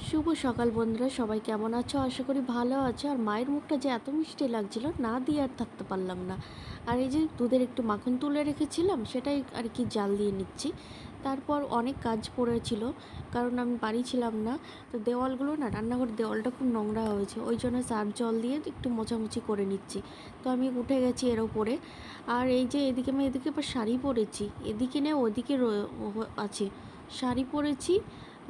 শুভ সকাল বন্ধুরা, সবাই কেমন আছো? আশা করি ভালো আছো। আর মায়ের মুখটা যে এত মিষ্টি লাগছিল, না দিয়ে আর থাকতে পারলাম না। আর এই যে দুধের একটু মাখন তুলে রেখেছিলাম, সেটাই আর কি জাল দিয়ে নিচ্ছি। তারপর অনেক কাজ পড়েছিল, কারণ আমি বাড়ি ছিলাম না। তো দেওয়ালগুলো না, রান্নাঘরের দেওয়ালটা খুব নোংরা হয়েছে, ওই জন্য সার্ফ জল দিয়ে একটু মোছামুছি করে নিচ্ছি। তো আমি উঠে গেছি এর ওপরে। আর এই যে এদিকে আবার শাড়ি পরেছি, এদিকে নেই ওদিকে আছে, শাড়ি পরেছি।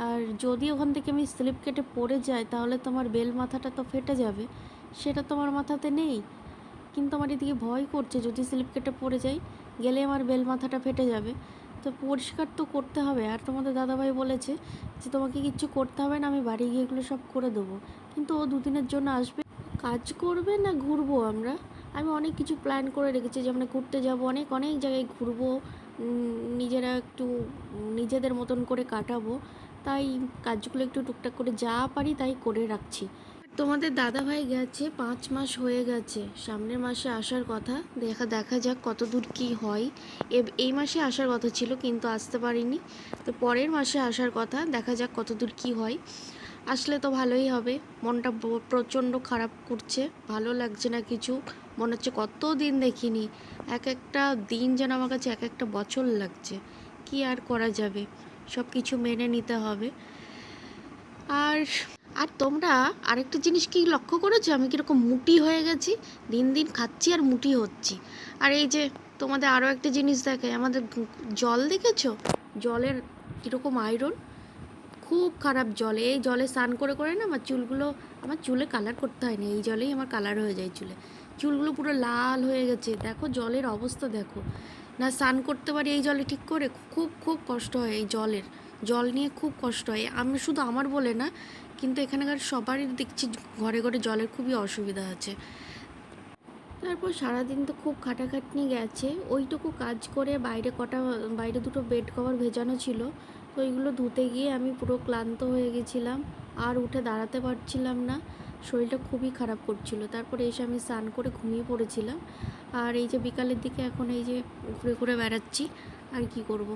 আর যদি ওখান থেকে আমি স্লিপ কেটে পড়ে যাই, তাহলে তোমার বেল মাথাটা তো ফেটে যাবে, সেটা তোমার মাথাতে নেই। কিন্তু আমার এদিকে ভয় করছে, যদি স্লিপ কেটে পড়ে যাই, গেলে আমার বেল মাথাটা ফেটে যাবে। তো পরিষ্কার তো করতে হবে। আর তোমাদের দাদাভাই বলেছে যে তোমাকে কিচ্ছু করতে হবে না, আমি বাড়ি গিয়ে এগুলো সব করে দেবো। কিন্তু ও দুদিনের জন্য আসবে, কাজ করবে না ঘুরবো আমরা। আমি অনেক কিছু প্ল্যান করে রেখেছি, যেমন ঘুরতে যাব, অনেক অনেক জায়গায় ঘুরবো, নিজেরা একটু নিজেদের মতন করে কাটাবো। তাই কাজগুলো একটু টুকটাক করে যা পারি তাই করে রাখছি। তোমাদের দাদাভাই গেছে, 5 মাস হয়ে গেছে, সামনের মাসে আসার কথা। দেখা যাক কত দূর কী হয়। এই মাসে আসার কথা ছিল, কিন্তু আসতে পারিনি। তো পরের মাসে আসার কথা, দেখা যাক কত দূর কী হয়। আসলে তো ভালোই হবে। মনটা প্রচণ্ড খারাপ করছে, ভালো লাগছে না কিছু। মনে হচ্ছে কত দিন দেখিনি, এক একটা দিন যেন আমার কাছে এক একটা বছর লাগছে। কি আর করা যাবে, সব কিছু মেনে নিতে হবে। আর আর তোমরা আরেকটা জিনিস কি লক্ষ্য করেছো, আমি কীরকম মুটি হয়ে গেছি? দিন দিন খাচ্ছি আর মুটি হচ্ছি। আর এই যে তোমাদের আরও একটা জিনিস দেখায়, আমাদের জল দেখেছো? জলের কীরকম আয়রন, খুব খারাপ জল। এই জলে স্নান করে করে না আমার চুলে কালার করতে হয় না, এই জলেই আমার কালার হয়ে যায়। চুলগুলো পুরো লাল হয়ে গেছে। দেখো জলের অবস্থা দেখো, না স্নান করতে পারি এই জলে ঠিক করে। খুব খুব কষ্ট হয়, এই জল নিয়ে খুব কষ্ট হয়। আমি শুধু আমার বলে না, কিন্তু এখানকার সবারই দেখছি ঘরে ঘরে জলের খুবই অসুবিধা আছে। তারপর সারাদিন তো খুব খাটাখাটনি গেছে। ওইটুকু কাজ করে বাইরে দুটো বেড কভার ভেজানো ছিল, তো ওইগুলো ধুতে গিয়ে আমি পুরো ক্লান্ত হয়ে গেছিলাম, আর উঠে দাঁড়াতে পারছিলাম না, শরীরটা খুবই খারাপ করছিল। তারপরে এসে আমি স্নান করে ঘুমিয়ে পড়েছিলাম। আর এই যে বিকালের দিকে এখন এই যে ঘুরে ঘুরে বেড়াচ্ছি, আর কি করব।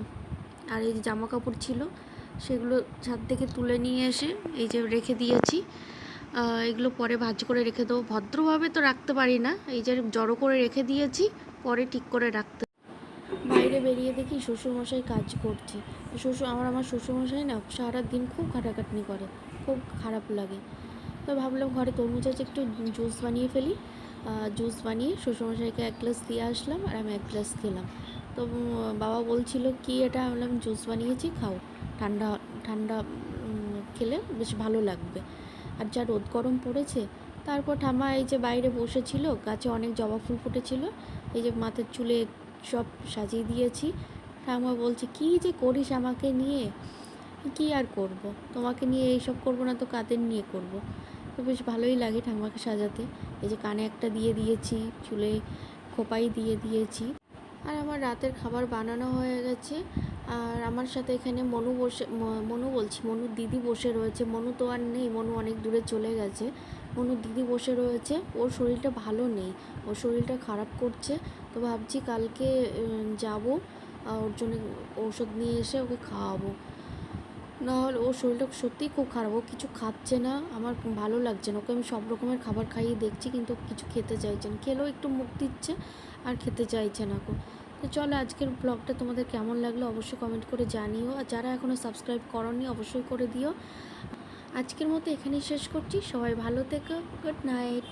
আর এই যে জামা কাপড় ছিল, সেগুলো ছাদ থেকে তুলে নিয়ে এসে এই যে রেখে দিয়েছি। এগুলো পরে ভাঁজ করে রেখে দেবো, ভদ্রভাবে তো রাখতে পারি না, এই যে জড়ো করে রেখে দিয়েছি, পরে ঠিক করে রাখতে। বাইরে বেরিয়ে দেখি শ্বশুরমশাই কাজ করছে। আমার শ্বশুরমশাই না সারাদিন খুব খাটাখাটনি করে, খুব খারাপ লাগে। তো ভাবলাম ঘরে তরমুজ আছে, একটু জুস বানিয়ে ফেলি। জুস বানিয়ে শ্বশুরমশাইকে 1 গ্লাস দিয়ে আসলাম, আর আমি 1 গ্লাস খেলাম। তো বাবা বলছিল কি এটা, বললাম জুস বানিয়েছি, খাও, ঠান্ডা ঠান্ডা খেলে বেশ ভালো লাগবে। আর যা রোদ গরম পড়েছে। তারপর ঠাম্মা এই যে বাইরে বসেছিল, গাছে অনেক জবা ফুল ফুটেছিল, এই যে মাথার চুলে সব সাজিয়ে দিয়েছি। ঠাম্মা বলছে কি যে করিস আমাকে নিয়ে। কি আর করব, তোমাকে নিয়ে এইসব করব না তো কাদের নিয়ে করব। তো বেশ ভালোই লাগে ঠাম্মাকে সাজাতে। এই যে কানে একটা দিয়ে দিয়েছি, চুলে খোপাই দিয়ে দিয়েছি। আর আমার রাতের খাবার বানানো হয়ে গেছে। আর আমার সাথে এখানে মনুর দিদি বসে রয়েছে। মনু তো আর নেই, মনু অনেক দূরে চলে গেছে। মনুর দিদি বসে রয়েছে, ওর শরীরটা ভালো নেই, ওর শরীরটা খারাপ করছে। তো ভাবছি কালকে যাব, ওর জন্য ওষুধ নিয়ে এসে ওকে খাওয়াবো। নাহলে ওর শরীরটা সত্যিই খুব খারাপ, ও কিছু খাচ্ছে না, আমার ভালো লাগছে না। ওকে আমি সব রকমের খাবার খাইয়ে দেখছি, কিন্তু কিছু খেতে চাইছে না। খেলেও একটু মুখ দিচ্ছে, আর খেতে চাইছে না। তো চলো, আজকের ব্লগটা তোমাদের কেমন লাগলো অবশ্যই কমেন্ট করে জানিও। আর যারা এখনও সাবস্ক্রাইব করোনি অবশ্যই করে দিও। আজকের মতো এখানেই শেষ করছি, সবাই ভালো থেকো, গুড নাইট।